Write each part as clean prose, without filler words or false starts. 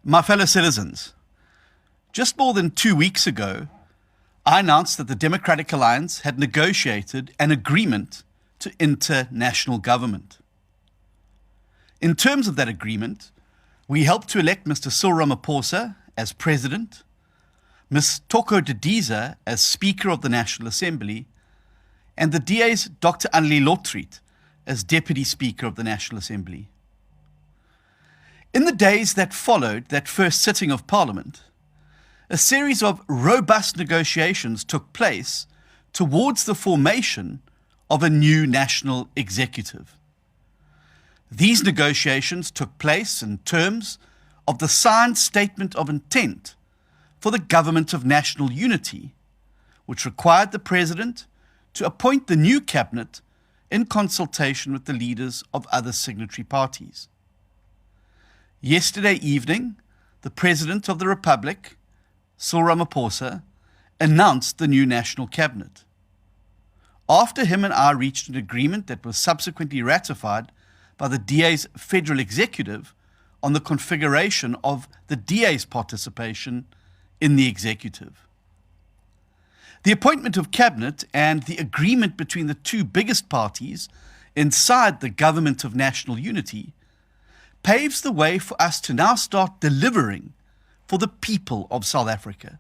My fellow citizens, just more than 2 weeks ago, I announced that the Democratic Alliance had negotiated an agreement to enter national government. In terms of that agreement, we helped to elect Mr. Cyril Ramaphosa as President, Ms. Toko Didiza as Speaker of the National Assembly, and the DA's Dr. Anneli Lotriet as Deputy Speaker of the National Assembly. In the days that followed that first sitting of Parliament, a series of robust negotiations took place towards the formation of a new national executive. These negotiations took place in terms of the signed statement of intent for the Government of National Unity, which required the President to appoint the new cabinet in consultation with the leaders of other signatory parties. Yesterday evening, the President of the Republic, Cyril Ramaphosa, announced the new national cabinet. After him and I reached an agreement that was subsequently ratified by the DA's federal executive on the configuration of the DA's participation in the executive. The appointment of cabinet and the agreement between the two biggest parties inside the Government of National Unity paves the way for us to now start delivering for the people of South Africa.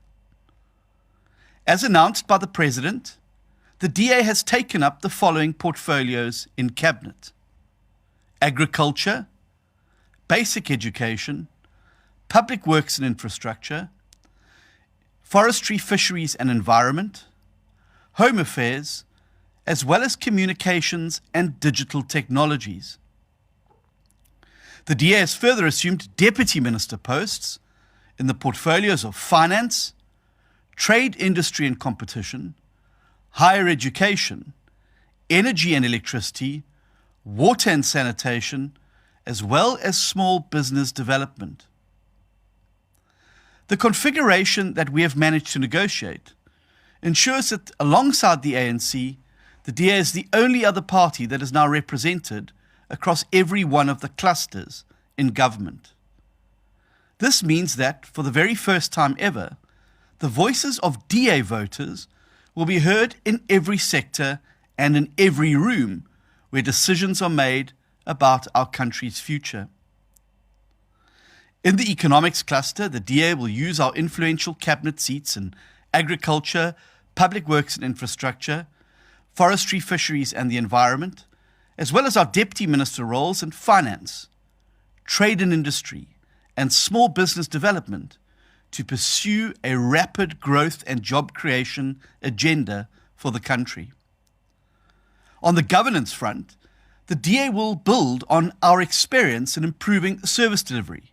As announced by the President, the DA has taken up the following portfolios in Cabinet: agriculture, basic education, public works and infrastructure, forestry, fisheries and environment, home affairs, as well as communications and digital technologies. The DA has further assumed deputy minister posts in the portfolios of finance, trade, industry and competition, higher education, energy and electricity, water and sanitation, as well as small business development. The configuration that we have managed to negotiate ensures that alongside the ANC, the DA is the only other party that is now represented across every one of the clusters in government. This means that, for the very first time ever, the voices of DA voters will be heard in every sector and in every room where decisions are made about our country's future. In the economics cluster, the DA will use our influential cabinet seats in agriculture, public works and infrastructure, forestry, fisheries and the environment, as well as our deputy minister roles in finance, trade and industry, and small business development to pursue a rapid growth and job creation agenda for the country. On the governance front, the DA will build on our experience in improving service delivery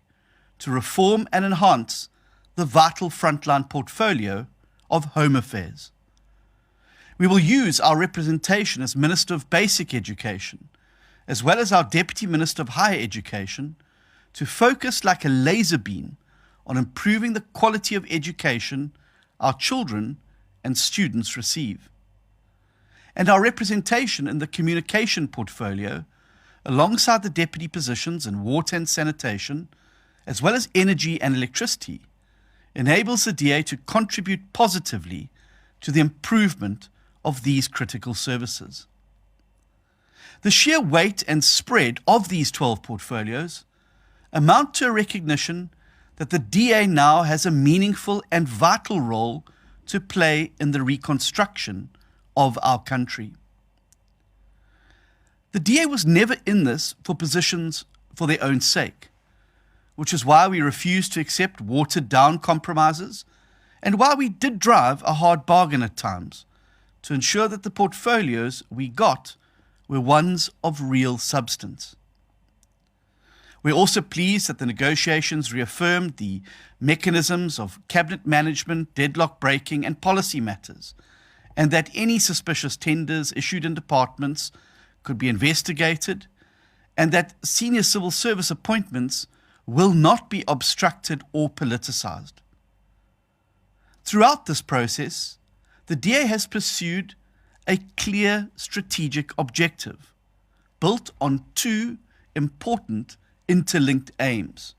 to reform and enhance the vital frontline portfolio of home affairs. We will use our representation as Minister of Basic Education, as well as our Deputy Minister of Higher Education, to focus like a laser beam on improving the quality of education our children and students receive. And our representation in the communication portfolio, alongside the deputy positions in water and sanitation, as well as energy and electricity, enables the DA to contribute positively to the improvement of these critical services. The sheer weight and spread of these 12 portfolios amount to a recognition that the DA now has a meaningful and vital role to play in the reconstruction of our country. The DA was never in this for positions for their own sake, which is why we refused to accept watered-down compromises and why we did drive a hard bargain at times to ensure that the portfolios we got were ones of real substance. We're also pleased that the negotiations reaffirmed the mechanisms of cabinet management, deadlock breaking and policy matters, and that any suspicious tenders issued in departments could be investigated, and that senior civil service appointments will not be obstructed or politicized. Throughout this process, the DA has pursued a clear strategic objective built on two important interlinked aims: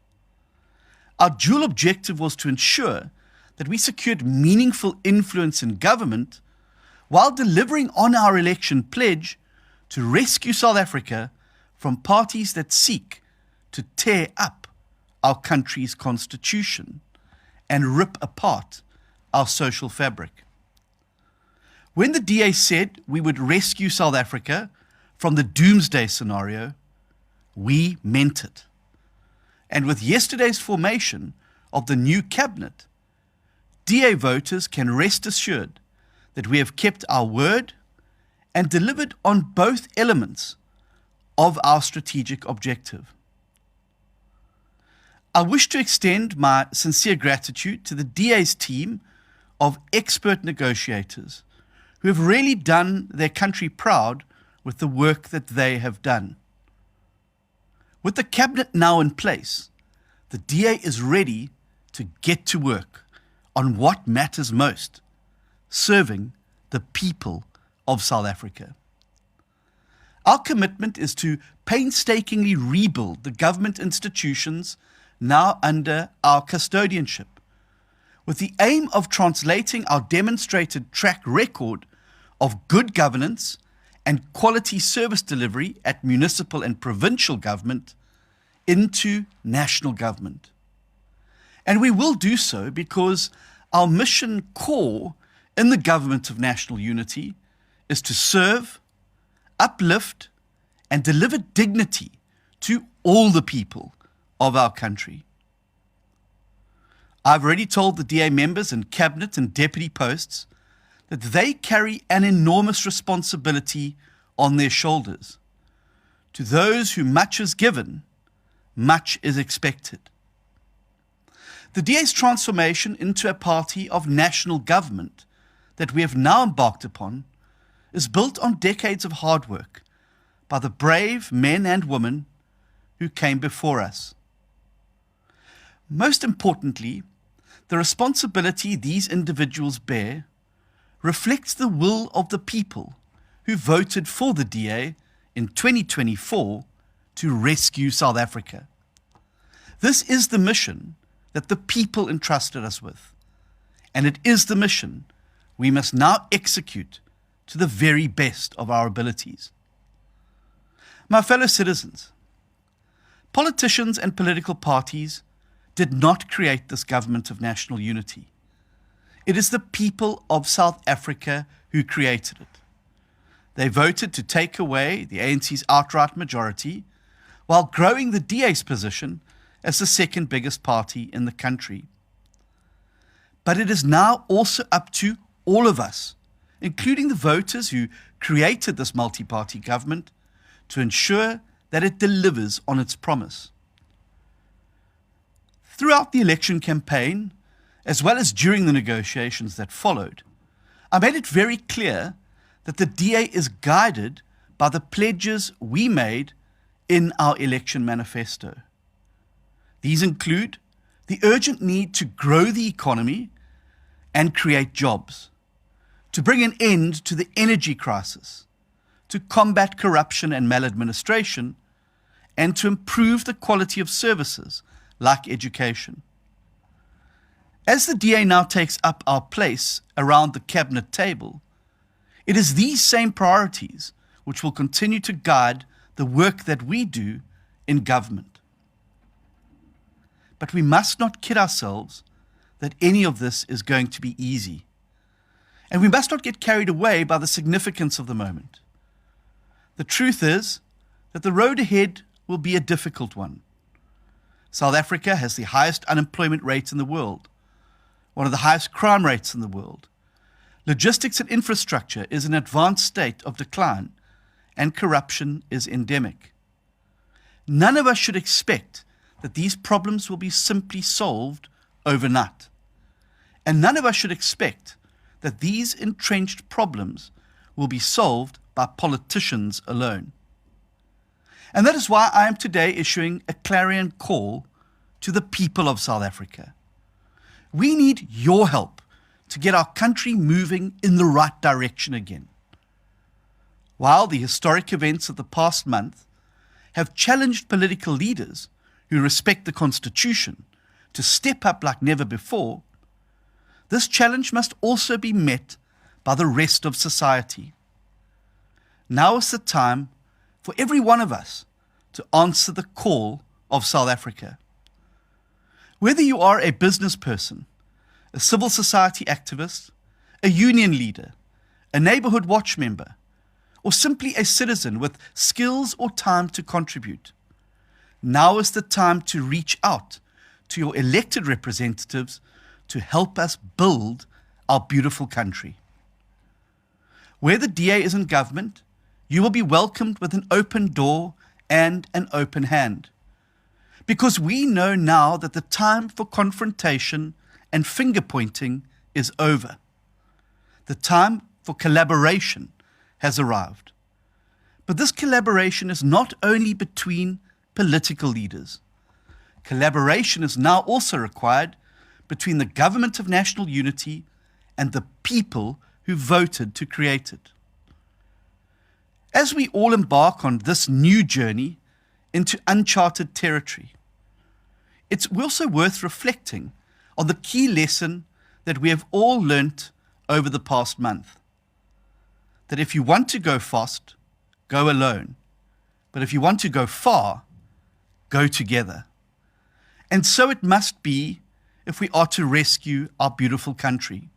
Our dual objective was to ensure that we secured meaningful influence in government while delivering on our election pledge to rescue South Africa from parties that seek to tear up our country's constitution and rip apart our social fabric. When the DA said we would rescue South Africa from the doomsday scenario, we meant it. And with yesterday's formation of the new cabinet, DA voters can rest assured that we have kept our word and delivered on both elements of our strategic objective. I wish to extend my sincere gratitude to the DA's team of expert negotiators who have really done their country proud with the work that they have done. With the cabinet now in place, the DA is ready to get to work on what matters most, serving the people of South Africa. Our commitment is to painstakingly rebuild the government institutions now under our custodianship, with the aim of translating our demonstrated track record of good governance and quality service delivery at municipal and provincial government into national government. And we will do so because our mission core in the government of national unity is to serve, uplift, and deliver dignity to all the people of our country. I've already told the DA members in cabinet and deputy posts that they carry an enormous responsibility on their shoulders. To those who much is given, much is expected. The DA's transformation into a party of national government that we have now embarked upon is built on decades of hard work by the brave men and women who came before us. Most importantly, the responsibility these individuals bear reflects the will of the people who voted for the DA in 2024 to rescue South Africa. This is the mission that the people entrusted us with, and it is the mission we must now execute to the very best of our abilities. My fellow citizens, politicians and political parties did not create this government of national unity. It is the people of South Africa who created it. They voted to take away the ANC's outright majority while growing the DA's position as the second biggest party in the country. But it is now also up to all of us, including the voters who created this multi-party government, to ensure that it delivers on its promise. Throughout the election campaign, as well as during the negotiations that followed, I made it very clear that the DA is guided by the pledges we made in our election manifesto. These include the urgent need to grow the economy and create jobs, to bring an end to the energy crisis, to combat corruption and maladministration, and to improve the quality of services like education. As the DA now takes up our place around the cabinet table, it is these same priorities which will continue to guide the work that we do in government. But we must not kid ourselves that any of this is going to be easy. And we must not get carried away by the significance of the moment. The truth is that the road ahead will be a difficult one. South Africa has the highest unemployment rate in the world, one of the highest crime rates in the world. Logistics and infrastructure is in an advanced state of decline, and corruption is endemic. None of us should expect that these problems will be simply solved overnight. And none of us should expect that these entrenched problems will be solved by politicians alone. And that is why I am today issuing a clarion call to the people of South Africa. We need your help to get our country moving in the right direction again. While the historic events of the past month have challenged political leaders who respect the Constitution to step up like never before, this challenge must also be met by the rest of society. Now is the time for every one of us to answer the call of South Africa. Whether you are a business person, a civil society activist, a union leader, a neighborhood watch member, or simply a citizen with skills or time to contribute, now is the time to reach out to your elected representatives to help us build our beautiful country. Where the DA is in government, you will be welcomed with an open door and an open hand. Because we know now that the time for confrontation and finger pointing is over. The time for collaboration has arrived. But this collaboration is not only between political leaders. Collaboration is now also required between the Government of National Unity and the people who voted to create it. As we all embark on this new journey into uncharted territory, it's also worth reflecting on the key lesson that we have all learnt over the past month. That if you want to go fast, go alone. But if you want to go far, go together. And so it must be if we are to rescue our beautiful country.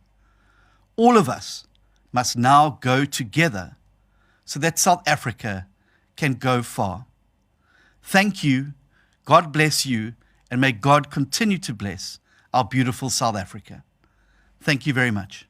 All of us must now go together so that South Africa can go far. Thank you, God bless you, and may God continue to bless our beautiful South Africa. Thank you very much.